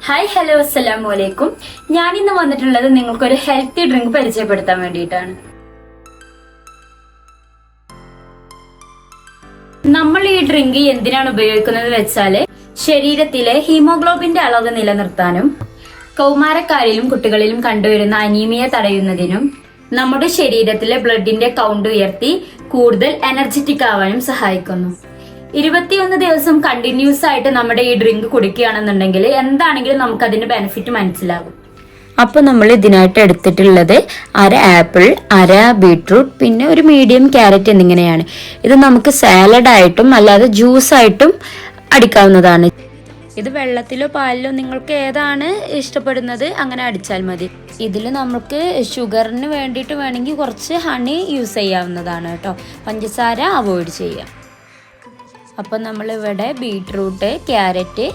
Hi hello അസ്സലാമു അലൈക്കും. ഞാൻ ഇന്ന് വന്നിട്ടുള്ളത് നിങ്ങൾക്കൊരു ഹെൽത്തി ഡ്രിങ്ക് പരിചയപ്പെടുത്താൻ വേണ്ടിയിട്ടാണ്. നമ്മൾ ഈ ഡ്രിങ്ക് എന്തിനാണ് ഉപയോഗിക്കുന്നത് വെച്ചാല് ശരീരത്തിലെ ഹീമോഗ്ലോബിന്റെ അളവ് നിലനിർത്താനും കൗമാരക്കാരിലും കുട്ടികളിലും കണ്ടുവരുന്ന അനീമിയ തടയുന്നതിനും നമ്മുടെ ശരീരത്തിലെ ബ്ലഡിന്റെ കൗണ്ട് ഉയർത്തി കൂടുതൽ എനർജറ്റിക് ആവാനും സഹായിക്കുന്നു. 21 ദിവസം കണ്ടിന്യൂസ് ആയിട്ട് നമ്മുടെ ഈ ഡ്രിങ്ക് കുടിക്കുകയാണെന്നുണ്ടെങ്കിൽ എന്താണെങ്കിലും നമുക്ക് അതിന്റെ ബെനിഫിറ്റ് മനസ്സിലാകും. അപ്പൊ നമ്മൾ ഇതിനായിട്ട് എടുത്തിട്ടുള്ളത് അര ആപ്പിൾ, അര ബീട്രൂട്ട്, പിന്നെ ഒരു മീഡിയം ക്യാരറ്റ് എന്നിങ്ങനെയാണ്. ഇത് നമുക്ക് സാലഡായിട്ടും അല്ലാതെ ജ്യൂസായിട്ടും അടിക്കാവുന്നതാണ്. ഇത് വെള്ളത്തിലോ പാലിലോ നിങ്ങൾക്ക് ഏതാണ് ഇഷ്ടപ്പെടുന്നത് അങ്ങനെ അടിച്ചാൽ മതി. ഇതിൽ നമുക്ക് ഷുഗറിന് വേണ്ടിയിട്ട് വേണമെങ്കിൽ കുറച്ച് ഹണി യൂസ് ചെയ്യാവുന്നതാണ് കേട്ടോ. പഞ്ചസാര അവോയ്ഡ് ചെയ്യാം. അപ്പം നമ്മളിവിടെ ബീട്രൂട്ട്, ക്യാരറ്റ്,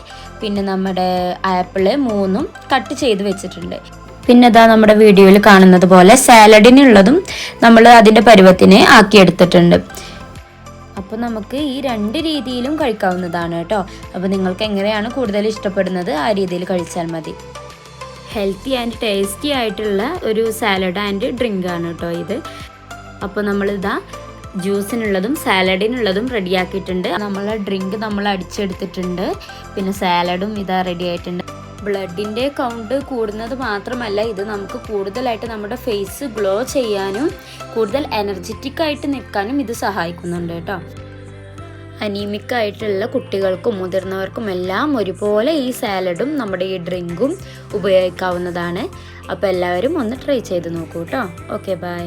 പിന്നെ നമ്മുടെ ആപ്പിള് 3 കട്ട് ചെയ്ത് വെച്ചിട്ടുണ്ട്. പിന്നെ ഇതാ നമ്മുടെ വീഡിയോയിൽ കാണുന്നത് പോലെ സാലഡിനുള്ളതും നമ്മൾ അതിൻ്റെ പരുവത്തിന് ആക്കിയെടുത്തിട്ടുണ്ട്. അപ്പോൾ നമുക്ക് ഈ 2 രീതിയിലും കഴിക്കാവുന്നതാണ് കേട്ടോ. അപ്പോൾ നിങ്ങൾക്ക് എങ്ങനെയാണ് കൂടുതൽ ഇഷ്ടപ്പെടുന്നത് ആ രീതിയിൽ കഴിച്ചാൽ മതി. ഹെൽത്തി ആൻഡ് ടേസ്റ്റി ആയിട്ടുള്ള ഒരു സാലഡ് ആൻഡ് ഡ്രിങ്ക് ആണ് കേട്ടോ ഇത്. അപ്പോൾ നമ്മളിതാ ജ്യൂസിനുള്ളതും സാലഡിനുള്ളതും റെഡിയാക്കിയിട്ടുണ്ട്. നമ്മളെ ഡ്രിങ്ക് നമ്മൾ അടിച്ചെടുത്തിട്ടുണ്ട്. പിന്നെ സാലഡും ഇതാ റെഡി ആയിട്ടുണ്ട്. ബ്ലഡിൻ്റെ കൗണ്ട് കൂടുന്നത് മാത്രമല്ല, ഇത് നമുക്ക് കൂടുതലായിട്ട് നമ്മുടെ ഫേസ് ഗ്ലോ ചെയ്യാനും കൂടുതൽ എനർജറ്റിക് ആയിട്ട് നിൽക്കാനും ഇത് സഹായിക്കുന്നുണ്ട് കേട്ടോ. അനീമിക് ആയിട്ടുള്ള കുട്ടികൾക്കും മുതിർന്നവർക്കും എല്ലാം ഒരുപോലെ ഈ സാലഡും നമ്മുടെ ഈ ഡ്രിങ്കും ഉപയോഗിക്കാവുന്നതാണ്. അപ്പോൾ എല്ലാവരും ഒന്ന് ട്രൈ ചെയ്ത് നോക്കൂ കേട്ടോ. Okay, by.